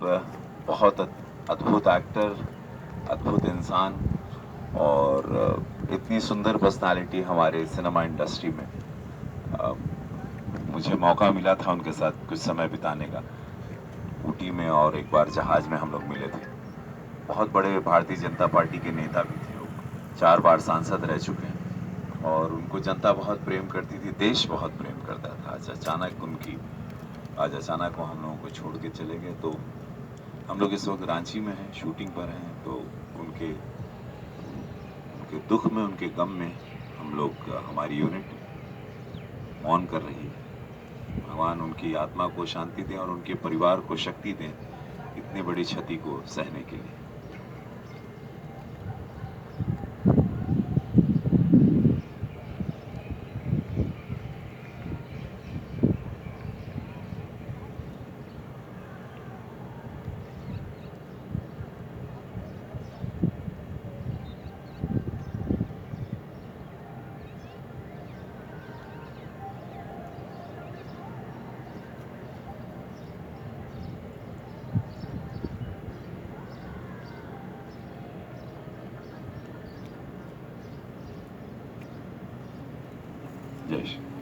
बहुत अद्भुत एक्टर, अद्भुत इंसान और इतनी सुंदर पर्सनालिटी हमारे सिनेमा इंडस्ट्री में। अ, मुझे मौका मिला था उनके साथ कुछ समय बिताने का ऊटी में, और एक बार जहाज में हम लोग मिले थे। बहुत बड़े भारतीय जनता पार्टी के नेता भी थे वो, 4 बार सांसद रह चुके हैं और उनको जनता बहुत प्रेम करती थी, देश बहुत प्रेम करता था। आज अचानक वो हम लोगों को छोड़ के चले गए। तो हम लोग इस वक्त रांची में हैं, शूटिंग पर हैं। तो उनके उनके दुख में, उनके गम में हम लोग, हमारी यूनिट मौन कर रही है। भगवान उनकी आत्मा को शांति दें और उनके परिवार को शक्ति दें इतनी बड़ी क्षति को सहने के लिए। जय श्री